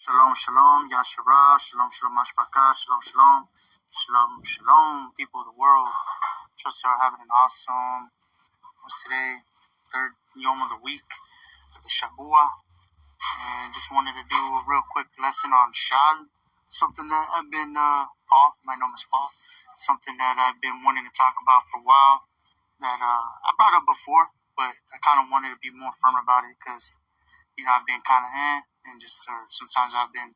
Shalom, shalom, Yasharah, shalom, shalom, Ashbaka, shalom, shalom, shalom, shalom, people of the world. Trust you are having an awesome, what's today, third Yom of the week, the Shabua. And just wanted to do a real quick lesson on Shal, something that I've been, Paul, my name is Paul, something that I've been wanting to talk about for a while, that I brought up before, but I kind of wanted to be more firm about it because, I've been kind of and just sometimes I've been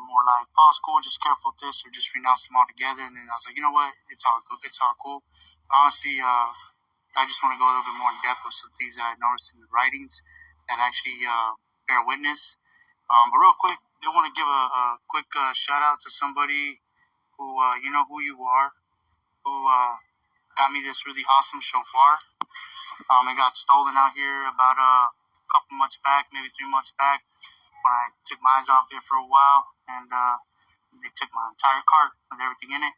more like, Paul's cool, just careful with this, or just renounce them all together. And then I was like, you know what, it's all cool. Honestly, I just want to go a little bit more in depth of some things that I noticed in the writings that actually bear witness. But real quick, I want to give a quick shout out to somebody who, you know who you are, who got me this really awesome shofar. It got stolen out here about a couple months back, maybe 3 months back, when I took my eyes off it for a while, and they took my entire cart with everything in it.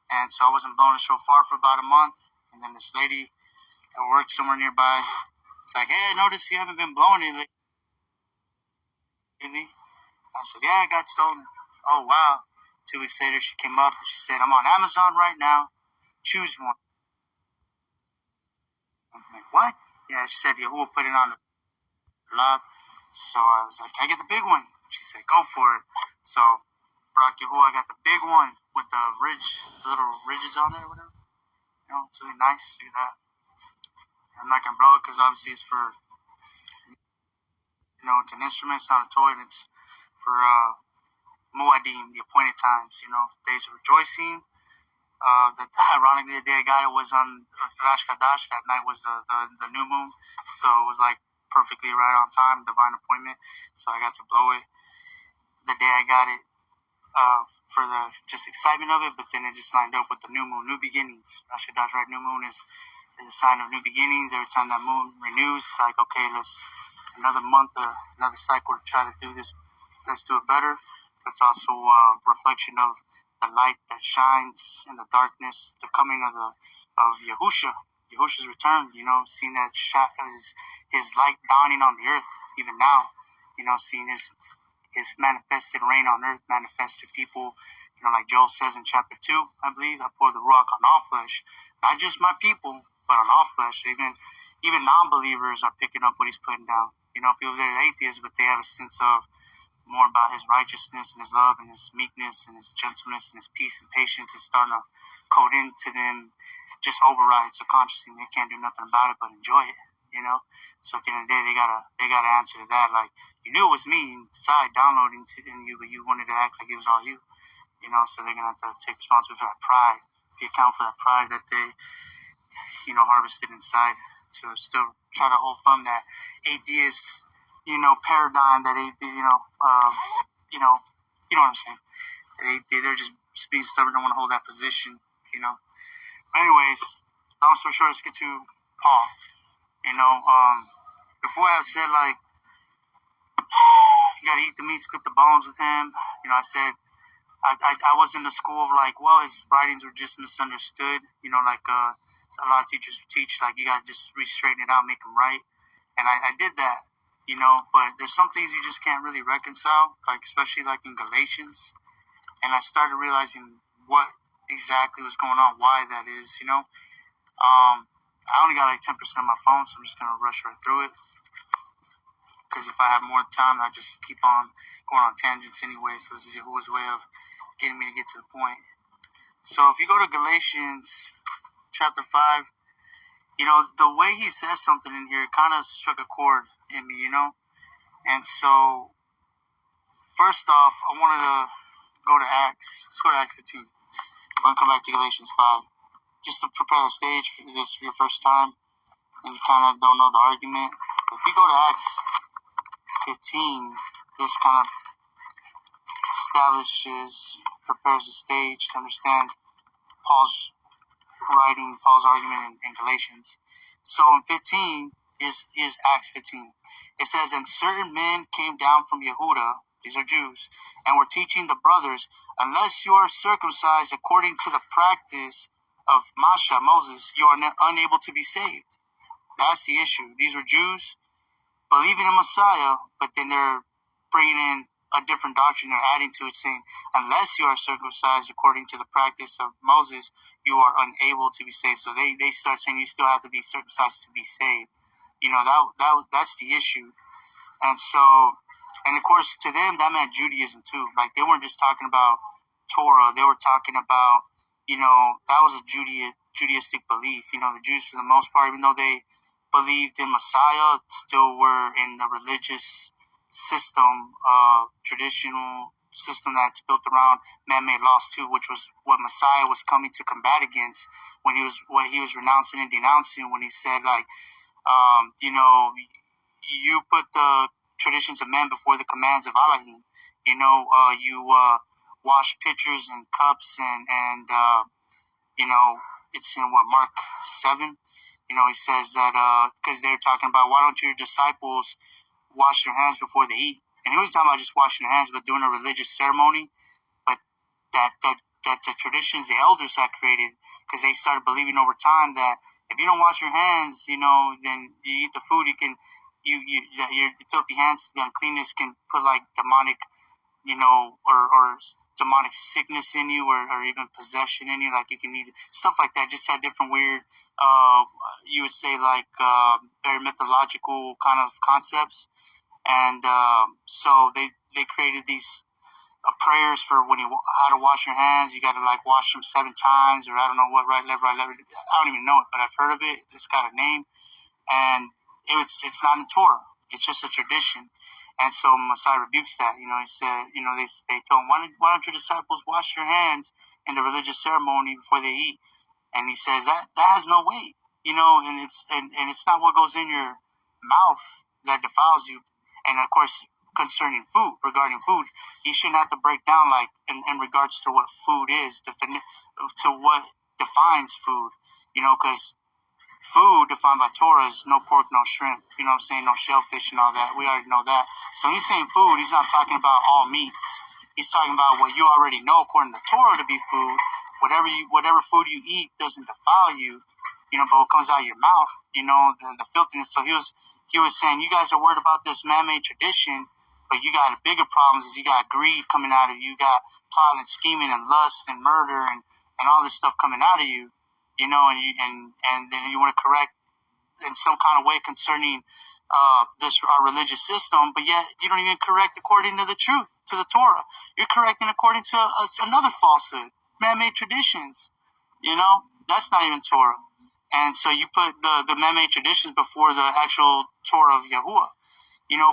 And so I wasn't blowing a shofar for about a month, and then this lady that worked somewhere nearby, it's like, hey, I noticed you haven't been blowing it lately. I said, yeah, it got stolen. Oh, wow. 2 weeks later, she came up and she said, I'm on Amazon right now. Choose one. I'm like, what? Yeah, she said, Yahuwah put it on the lab. So I was like, can I get the big one? She said, go for it. So, Barak Yahuwah, I got the big one with the little ridges on there or whatever. It's really nice. See that? I'm not going to blow it because obviously it's for, it's an instrument, it's not a toy, and it's for Muadim, the appointed times, days of rejoicing. Ironically, the day I got it was on Rosh Kadash. That night was the new moon, so it was like perfectly right on time, divine appointment. So I got to blow it the day I got it for the just excitement of it, but then it just lined up with the new moon, new beginnings. Rosh Kadash, right? New moon is a sign of new beginnings. Every time that moon renews, it's like, okay, let's another month, another cycle to try to do this. Let's do it better. But it's also a reflection of the light that shines in the darkness, the coming of Yahusha's return, seeing that his light dawning on the earth, even now, seeing his manifested reign on earth, manifest to people, like Joel says in chapter 2, I believe, I pour the Ruach on all flesh, not just my people, but on all flesh. Even non-believers are picking up what he's putting down. People that are atheists, but they have a sense of more about his righteousness and his love and his meekness and his gentleness and his peace and patience is starting to code into them, just override subconsciously. They can't do nothing about it but enjoy it, So at the end of the day, they gotta answer to that. Like, you knew it was me inside downloading in you, but you wanted to act like it was all you, So they're gonna have to take responsibility for that pride, the account for that pride that they, harvested inside. To still try to hold firm that atheist, paradigm that you know what I'm saying. They're just being stubborn, don't want to hold that position, Anyways, long story short, let's get to Paul. Before I have said, like, you gotta eat the meat, spit the bones with him, I said, I was in the school of, like, well, his writings were just misunderstood, like, a lot of teachers teach, like, you gotta just re-straighten it out, make them right, and I did that, but there's some things you just can't really reconcile, like, especially, like, in Galatians, and I started realizing what exactly was going on, why that is, I only got, like, 10% of my phone, so I'm just gonna rush right through it, because if I have more time, I just keep on going on tangents anyway, so this is Yahuwah's way of getting me to get to the point. So if you go to Galatians chapter 5, the way he says something in here kind of struck a chord in me, and so first off, I wanted to go to Acts. Let's go to Acts 15. I'm going to come back to Galatians 5, just to prepare the stage for this for your first time, and you kind of don't know the argument. If you go to Acts 15, this kind of prepares the stage to understand Paul's writing, Paul's argument in Galatians. So in 15 is Acts 15. It says, and certain men came down from Yehuda, these are Jews, and were teaching the brothers, unless you are circumcised according to the practice of Moses, you are unable to be saved. That's the issue. These were Jews believing in Messiah, but then they're bringing in a different doctrine they're adding to it, saying, unless you are circumcised according to the practice of Moses, you are unable to be saved. So they start saying you still have to be circumcised to be saved. That's the issue. And so, and of course, to them, that meant Judaism too. Like, they weren't just talking about Torah. They were talking about, that was a Judaistic belief. The Jews, for the most part, even though they believed in Messiah, still were in the religious system, traditional system that's built around man-made laws too, which was what Messiah was coming to combat against when what he was renouncing and denouncing, when he said, like, you put the traditions of men before the commands of Elohim. You wash pitchers and cups, and it's in Mark 7. He says that because they're talking about, why don't your disciples wash their hands before they eat? And he was talking about just washing their hands, but doing a religious ceremony. But that the traditions the elders had created, because they started believing over time that if you don't wash your hands, then you eat the food, your filthy hands, the uncleanness can put like demonic, or demonic sickness in you, or even possession in you, like you can eat stuff like that. Just had different weird, you would say, like very mythological kind of concepts. And so they created these prayers for how to wash your hands. You got to like wash them 7 times, or I don't know what, right, left. I don't even know it, but I've heard of it. It's got a name, and it's not in Torah. It's just a tradition. And so Messiah rebukes that. He said, they told him, why don't your disciples wash your hands in the religious ceremony before they eat? And he says that has no weight, and it's not what goes in your mouth that defiles you. And of course, regarding food, you shouldn't have to break down like in regards to what food is, to what defines food, because food defined by Torah is no pork, no shrimp, no shellfish and all that. We already know that. So when he's saying food, he's not talking about all meats. He's talking about what you already know according to Torah to be food. Whatever food you eat doesn't defile you, but what comes out of your mouth, the filthiness. So he was saying, you guys are worried about this man-made tradition, but you got bigger problems. Is you got greed coming out of you. You got plotting and scheming and lust and murder and all this stuff coming out of you. And then you want to correct in some kind of way concerning our religious system, but yet you don't even correct according to the truth, to the Torah. You're correcting according to another falsehood, man-made traditions. That's not even Torah. And so you put the man-made traditions before the actual Torah of Yahuwah.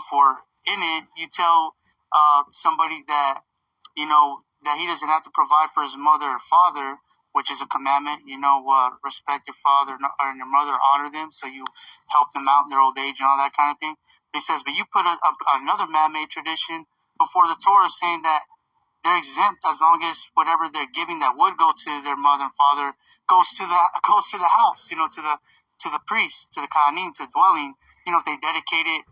For in it, you tell somebody that, that he doesn't have to provide for his mother or father, which is a commandment, respect your father and your mother, honor them, so you help them out in their old age and all that kind of thing. But he says, but you put another man-made tradition before the Torah, saying that they're exempt as long as whatever they're giving that would go to their mother and father goes to the house, to the priest, to the Kohanim, to the dwelling. If they dedicate it,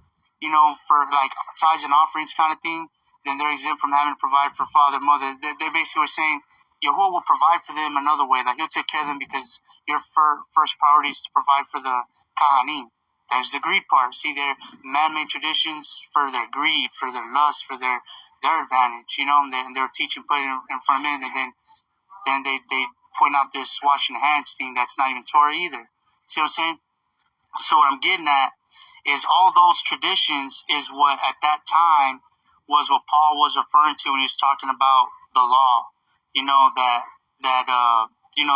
for like tithes and offerings kind of thing, then they're exempt from having to provide for father, mother. They basically were saying, Yahuwah will provide for them another way. Like, he'll take care of them because your first priority is to provide for the Kohanim. There's the greed part. See, their man-made traditions for their greed, for their lust, for their advantage, and they're teaching, putting in front of them, and then they point out this washing hands thing that's not even Torah either. See what I'm saying? So what I'm getting at is all those traditions is what at that time was what Paul was referring to when he was talking about the law.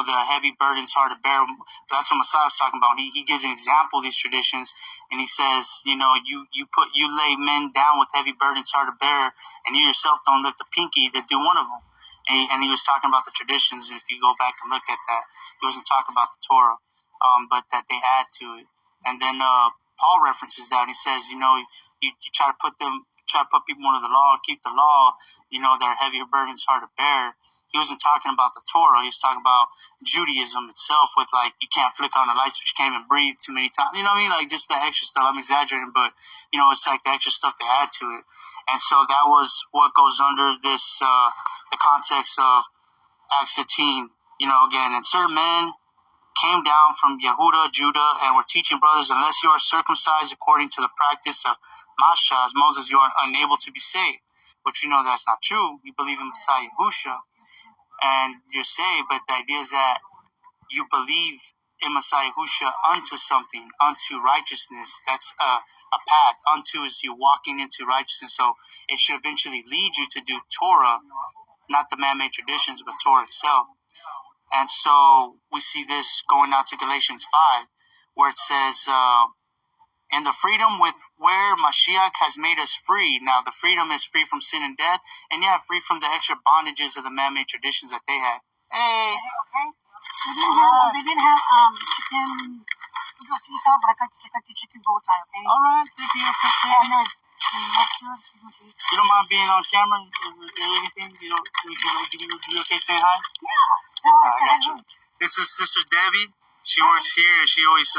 The heavy burdens hard to bear. That's what Messiah was talking about. He gives an example of these traditions, and he says, you lay men down with heavy burdens hard to bear, and you yourself don't lift a pinky to do one of them. And he was talking about the traditions. If you go back and look at that, he wasn't talking about the Torah, but that they add to it. And then Paul references that. He says, you try to put people under the law, keep the law, their heavier burdens hard to bear. He wasn't talking about the Torah. He was talking about Judaism itself, with like, you can't flick on the light switch, you can't even breathe too many times. You know what I mean? Like, just the extra stuff. I'm exaggerating, but it's like the extra stuff they add to it. And so that was what goes under this, the context of Acts 15. Again, and certain men came down from Yehuda, Judah, and were teaching brothers, unless you are circumcised according to the practice of Moshe, as Moses, you are unable to be saved. which we know that's not true. You believe in Messiah Yahushua, and you're saved, but the idea is that you believe in Messiah Yahushua unto something, unto righteousness. That's a path. Unto is you walking into righteousness. So it should eventually lead you to do Torah, not the man-made traditions, but Torah itself. And so we see this going out to Galatians 5, where it says, and the freedom with where Mashiach has made us free. Now, the freedom is free from sin and death, and yeah, free from the extra bondages of the man-made traditions that they had. Hey! Okay. They didn't have chicken, but I got the chicken bow tie, okay? All right, thank you. And there's you don't mind being on camera or anything? You know, you okay saying hi? Yeah. I got you. This is Sister Debbie. She works here. She always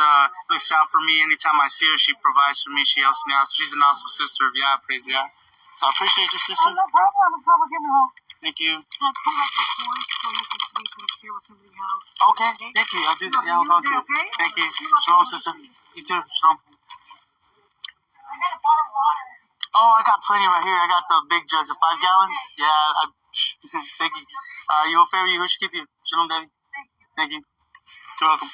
looks out for me. Anytime I see her, she provides for me. She helps me out. So she's an awesome sister of Yah. Praise Yah. So I appreciate you, sister. Oh, no problem. No problem. Give me home. Thank you. I'll pull up the voice so you can share with somebody else. Okay. Thank you. I'll do that. Yeah, hold on to it. Okay? Thank you. Shalom, sister. You too. Shalom. I got a bottle of water. Oh, I got plenty right here. I got the big jug of 5 gallons. Yeah. Thank you. You will favor you. Who should keep you? Shalom, Debbie. Thank you. You're welcome.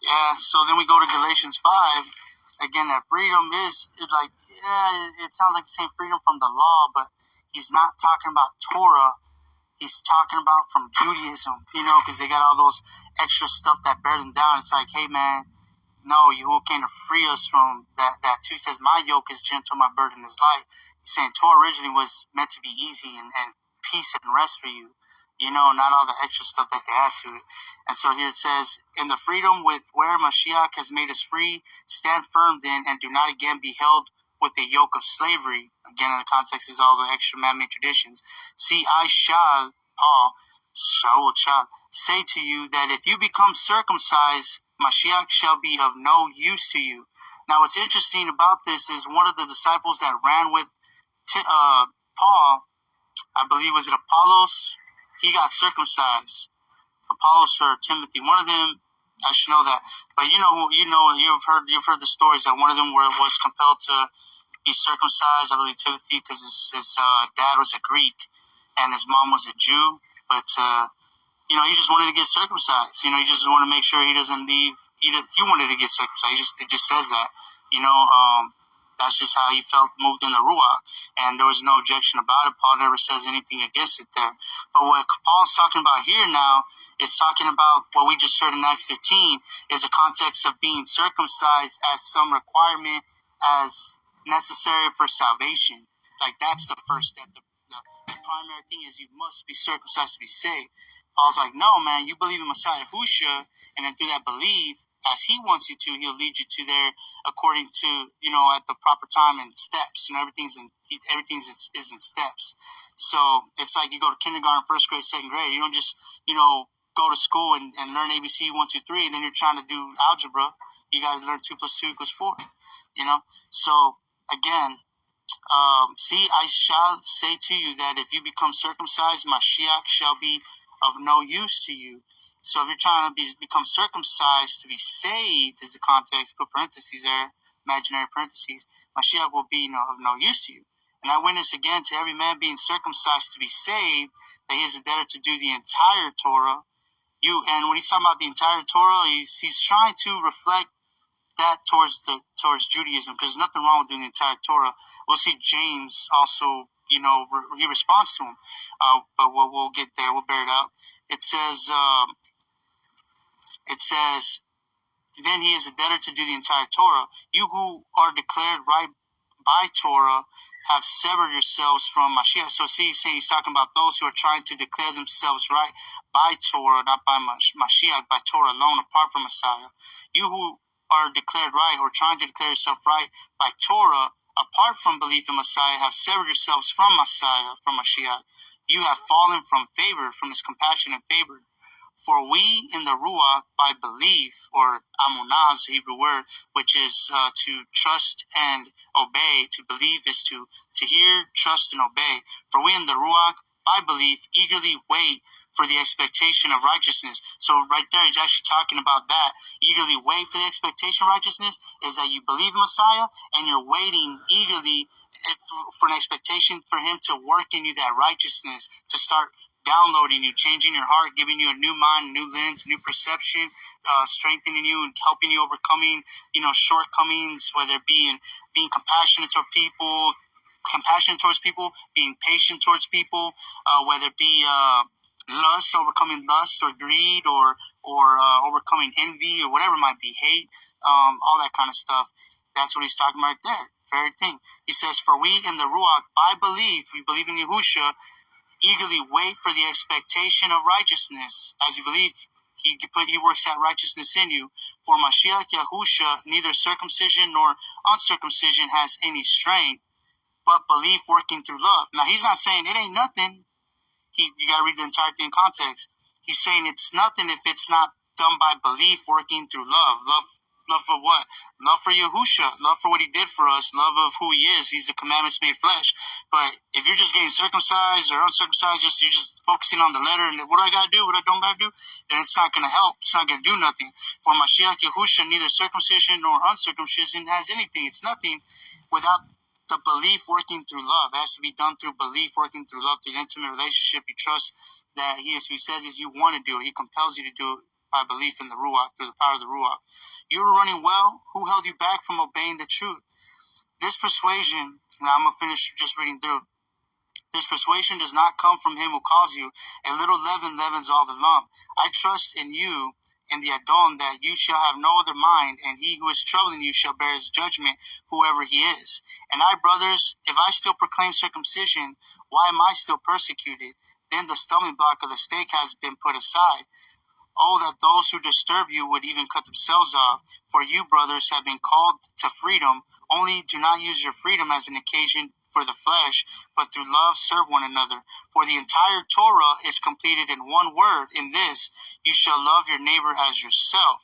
Yeah, so then we go to Galatians 5. Again, that freedom is like, yeah, it sounds like the same freedom from the law, but he's not talking about Torah. He's talking about from Judaism, because they got all those extra stuff that bear them down. It's like, hey, man, no, you came to free us from that too. He says, my yoke is gentle, my burden is light. He's saying Torah originally was meant to be easy and peace and rest for you. Not all the extra stuff that they add to it. And so here it says, in the freedom with where Mashiach has made us free, stand firm then, and do not again be held with a yoke of slavery. Again, in the context is all the extra man-made traditions. See, I shall say to you that if you become circumcised, Mashiach shall be of no use to you. Now, what's interesting about this is one of the disciples that ran with Paul, I believe, was it Apollos? He got circumcised. Apollos or Timothy, one of them, I should know that. But you've heard the stories that one of them was compelled to be circumcised. I believe Timothy, because his dad was a Greek and his mom was a Jew. But he just wanted to get circumcised. He just wanted to make sure he doesn't leave. He wanted to get circumcised. It just says that. That's just how he felt moved in the Ruach. And there was no objection about it. Paul never says anything against it there. But what Paul's talking about here now is talking about what we just heard in Acts 15 is the context of being circumcised as some requirement as necessary for salvation. Like that's the first step. The primary thing is you must be circumcised to be saved. Paul's like, no, man, you believe in Messiah Yahushua, and then through that belief, as he wants you to, he'll lead you to there according to, at the proper time and steps. Everything's is in steps. So it's like you go to kindergarten, first grade, second grade. You don't just, go to school and learn ABC 1, 2, 3, and then you're trying to do algebra. You got to learn 2 + 2 = 4. So again, see, I shall say to you that if you become circumcised, Mashiach shall be of no use to you. So if you're trying to become circumcised to be saved, is the context, put parentheses there, imaginary parentheses, Mashiach will be of no use to you. And I witness again to every man being circumcised to be saved, that he is a debtor to do the entire Torah. And when he's talking about the entire Torah, he's trying to reflect that towards Judaism, because there's nothing wrong with doing the entire Torah. We'll see James also, he responds to him. But we'll get there. We'll bear it out. It says, then he is a debtor to do the entire Torah. You who are declared right by Torah have severed yourselves from Mashiach. So see, he's talking about those who are trying to declare themselves right by Torah, not by Mashiach, by Torah alone, apart from Messiah. You who are declared right or trying to declare yourself right by Torah, apart from belief in Messiah, have severed yourselves from Messiah, from Mashiach. You have fallen from favor, from his compassion and favor. For we in the Ruach, by belief, or amunah is the Hebrew word, which is to trust and obey. To believe is to hear, trust, and obey. For we in the Ruach, by belief, eagerly wait for the expectation of righteousness. So right there, he's actually talking about that. Eagerly wait for the expectation of righteousness is that you believe the Messiah, and you're waiting eagerly for an expectation for him to work in you that righteousness, to start downloading you, changing your heart, giving you a new mind, new lens, new perception, strengthening you and helping you overcoming, shortcomings, whether it be in being compassionate towards people, being patient towards people, whether it be lust, overcoming lust or greed, or overcoming envy, or whatever it might be, hate, all that kind of stuff. That's what he's talking about right there. Very thing. He says, for we in the Ruach, by belief, we believe in Yahusha, eagerly wait for the expectation of righteousness. As you believe, he works that righteousness in you. For Mashiach Yahusha, neither circumcision nor uncircumcision has any strength, but belief working through love. Now, he's not saying it ain't nothing. You got to read the entire thing in context. He's saying it's nothing if it's not done by belief working through love. Love for what? Love for Yahusha. Love for what he did for us. Love of who he is. He's the commandments made flesh. But if you're just getting circumcised or uncircumcised, you're just focusing on the letter and what I got to do, what I don't got to do, then it's not going to help. It's not going to do nothing. For Mashiach Yahusha, neither circumcision nor uncircumcision has anything. It's nothing without the belief working through love. It has to be done through belief working through love, through an intimate relationship. You trust that he is who he says is. You want to do it. He compels you to do it by belief in the Ruach, through the power of the Ruach. You were running well. Who held you back from obeying the truth? This persuasion, now I'm going to finish just reading through. This persuasion does not come from him who calls you. A little leaven leavens all the lump. I trust in you, in the Adon, that you shall have no other mind, and he who is troubling you shall bear his judgment, whoever he is. And I, brothers, if I still proclaim circumcision, why am I still persecuted? Then the stumbling block of the stake has been put aside. Oh, that those who disturb you would even cut themselves off. For you, brothers, have been called to freedom. Only do not use your freedom as an occasion for the flesh, but through love serve one another. For the entire Torah is completed in one word, in this, you shall love your neighbor as yourself.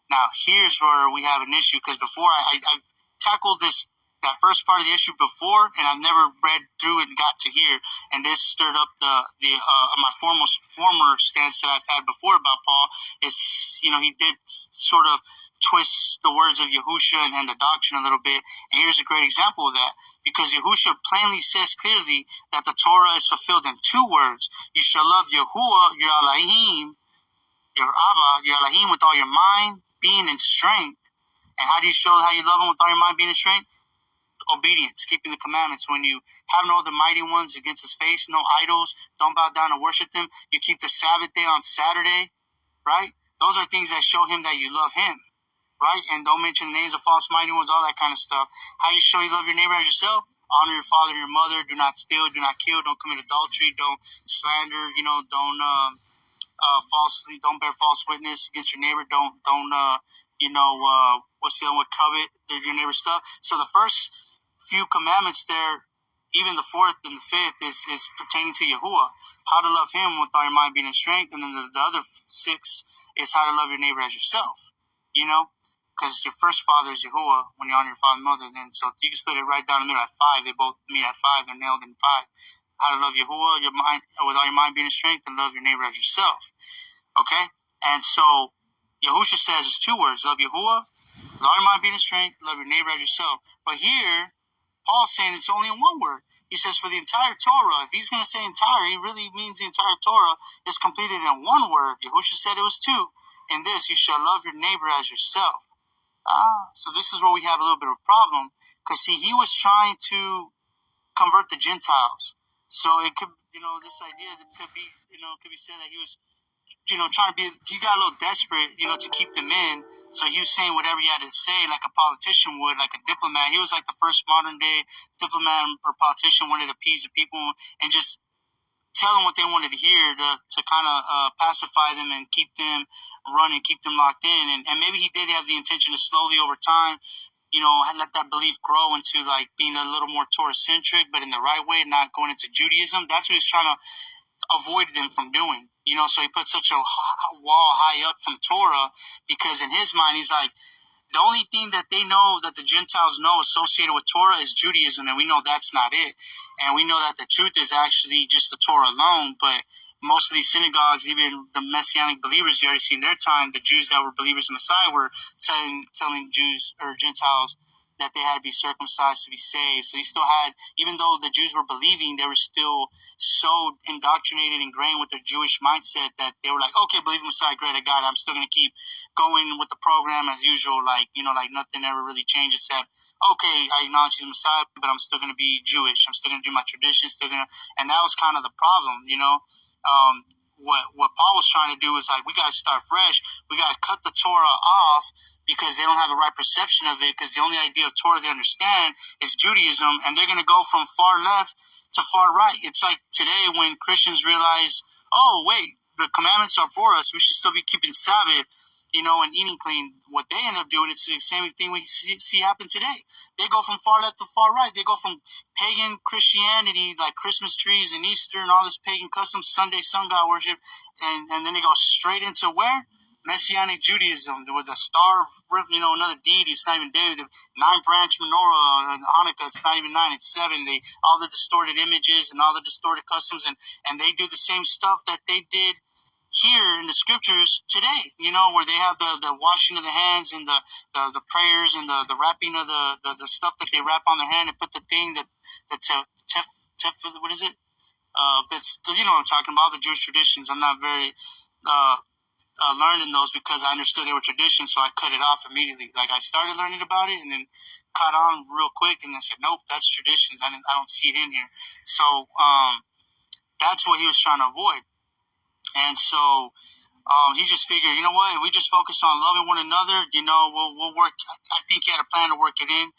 Now, here's where we have an issue, because before I've tackled that first part of the issue before, and I've never read through it and got to here, and this stirred up my former stance that I've had before about Paul. Is he did sort of twist the words of Yahusha and the doctrine a little bit, and here's a great example of that, because Yahusha plainly says clearly that the Torah is fulfilled in two words. You shall love Yahuwah, your Elohim, your Abba, your Elohim, with all your mind, being, and strength. And how do you show how you love him with all your mind, being, and strength? Obedience, keeping the commandments. When you have no other mighty ones against his face, no idols, don't bow down and worship them. You keep the Sabbath day on Saturday, right? Those are things that show him that you love him, right? And don't mention the names of false mighty ones, all that kind of stuff. How do you show you love your neighbor as yourself? Honor your father and your mother. Do not steal. Do not kill. Don't commit adultery. Don't slander. Don't bear false witness against your neighbor. Don't what's the other one? Covet your neighbor's stuff. So the first few commandments there, even the fourth and the fifth, is pertaining to Yahuwah. How to love him with all your mind, being, and strength. And then the other 6 is how to love your neighbor as yourself. Because your first father is Yahuwah when you honor your father and mother. Then so you can split it right down the middle at 5. They both meet at 5. They're nailed in 5. How to love Yahuwah with all your mind, being, and strength, and love your neighbor as yourself. Okay? And so Yahusha says it's 2 words. Love Yahuwah, with all your mind, being, and strength, love your neighbor as yourself. But here, Paul's saying it's only in 1 word. He says for the entire Torah, if he's going to say entire, he really means the entire Torah is completed in 1 word. Yahusha said it was 2. In this, you shall love your neighbor as yourself. So this is where we have a little bit of a problem. Because, see, he was trying to convert the Gentiles. So it could, this idea that could be said that he was, he got a little desperate, to keep them in. So he was saying whatever he had to say, like a politician would, like a diplomat. He was like the first modern day diplomat or politician, wanted to appease the people and just tell them what they wanted to hear to kind of pacify them and keep them running, keep them locked in. And maybe he did have the intention to slowly over time, let that belief grow into like being a little more Torah-centric, but in the right way, not going into Judaism. That's what he's trying to avoid them from doing. So he put such a wall high up from Torah because in his mind, he's like, the only thing that they know, that the Gentiles know associated with Torah is Judaism, and we know that's not it. And we know that the truth is actually just the Torah alone, but most of these synagogues, even the Messianic believers you already see in their time, the Jews that were believers in Messiah were telling Jews or Gentiles that they had to be circumcised to be saved. So he still had, even though the Jews were believing, they were still so indoctrinated, ingrained with their Jewish mindset that they were like, okay, believe in Messiah, great, I got it. I'm still going to keep going with the program as usual. Like, like nothing ever really changed except, okay, I acknowledge he's Messiah, but I'm still going to be Jewish. I'm still going to do my traditions, and that was kind of the problem, What Paul was trying to do is like, we got to start fresh. We got to cut the Torah off because they don't have the right perception of it, because the only idea of Torah they understand is Judaism, and they're going to go from far left to far right. It's like today when Christians realize, oh, wait, the commandments are for us. We should still be keeping Sabbath, and eating clean. What they end up doing is the same thing we see happen today. They go from far left to far right. They go from pagan Christianity, like Christmas trees and Easter and all this pagan customs, Sunday sun god worship, and then they go straight into where? Messianic Judaism, with a star, another deity. It's not even David. The 9-branch menorah and Hanukkah. It's not even 9. It's 7. All the distorted images and all the distorted customs, and they do the same stuff that they did here in the scriptures today, where they have the washing of the hands and the prayers and the wrapping of the stuff that they wrap on their hand and put the thing what is it? That's, what I'm talking about, the Jewish traditions. I'm not very learned in those because I understood they were traditions, so I cut it off immediately. Like, I started learning about it and then caught on real quick, and then said, nope, that's traditions. I don't see it in here. So that's what he was trying to avoid. And so he just figured, you know what, if we just focus on loving one another, we'll work. I think he had a plan to work it in.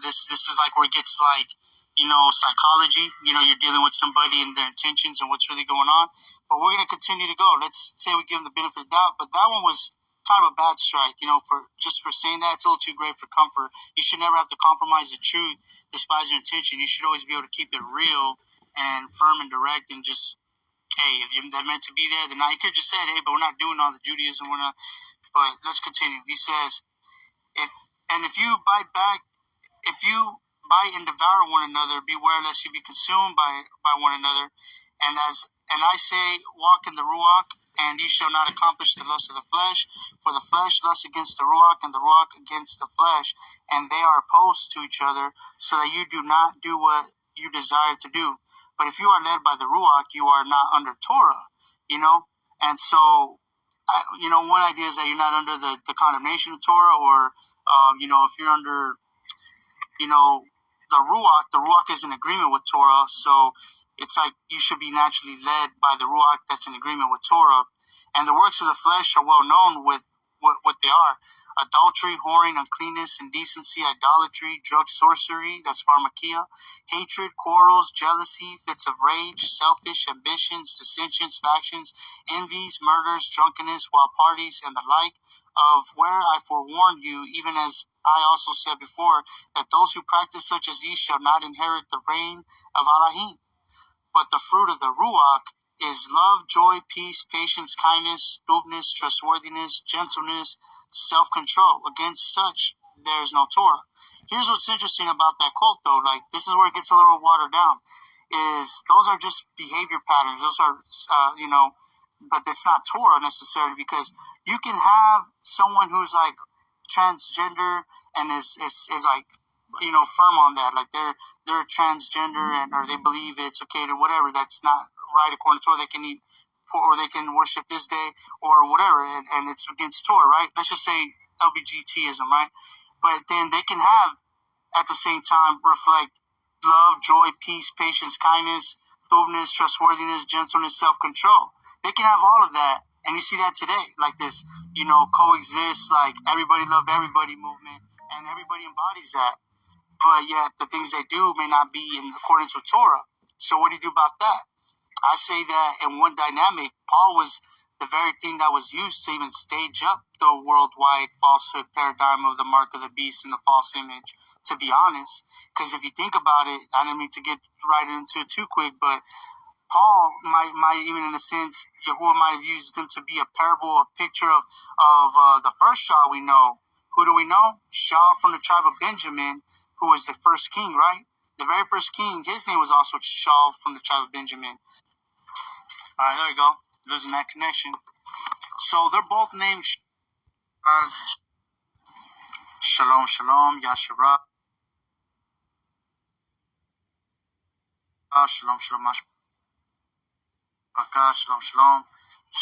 This is like where it gets like, psychology. You're dealing with somebody and their intentions and what's really going on. But we're going to continue to go. Let's say we give them the benefit of the doubt. But that one was kind of a bad strike, for saying that. It's a little too great for comfort. You should never have to compromise the truth, despise your intention. You should always be able to keep it real and firm and direct, and just, hey, if you're meant to be there, then not. He could have just said, hey, but we're not doing all the Judaism, we're not. But let's continue. He says, if you bite and devour one another, beware lest you be consumed by one another. And I say, walk in the Ruach, and ye shall not accomplish the lust of the flesh. For the flesh lusts against the Ruach, and the Ruach against the flesh, and they are opposed to each other, so that you do not do what you desire to do. But if you are led by the Ruach, you are not under Torah, And so, one idea is that you're not under the condemnation of Torah, or, if you're under, the Ruach is in agreement with Torah. So it's like you should be naturally led by the Ruach that's in agreement with Torah. And the works of the flesh are well known with what they are: adultery, whoring, uncleanness, indecency, idolatry, drug, sorcery, that's pharmakia, hatred, quarrels, jealousy, fits of rage, selfish ambitions, dissensions, factions, envies, murders, drunkenness, wild parties, and the like, of where I forewarned you, even as I also said before, that those who practice such as these shall not inherit the reign of Elohim. But the fruit of the Ruach is love, joy, peace, patience, kindness, goodness, trustworthiness, gentleness, self-control. Against such there is no Torah. Here's what's interesting about that quote, though. Like, this is where it gets a little watered down. Is those are just behavior patterns. Those are, but it's not Torah necessarily, because you can have someone who's like transgender and is like, firm on that, like they're transgender, or they believe it's okay to whatever. That's not right according to Torah. They can eat, or they can worship this day, or whatever, and it's against Torah, right? Let's just say LBGTism, right? But then they can have, at the same time, reflect love, joy, peace, patience, kindness, goodness, trustworthiness, gentleness, self-control. They can have all of that, and you see that today, like this, coexist, like everybody love everybody movement, and everybody embodies that. But yet the things they do may not be in accordance with Torah. So what do you do about that? I say that in one dynamic, Paul was the very thing that was used to even stage up the worldwide falsehood paradigm of the mark of the beast and the false image, to be honest. Because if you think about it, I didn't mean to get right into it too quick, but Paul might even, in a sense, Yahuwah might have used him to be a parable, a picture of the first Shaul we know. Who do we know? Shaul from the tribe of Benjamin, who was the first king, right? The very first king, his name was also Shaul from the tribe of Benjamin. All right, there we go. Losing that connection. So they're both named Shalom, shalom, Yashira. Shalom, shalom, Mashpaka. Shalom, shalom.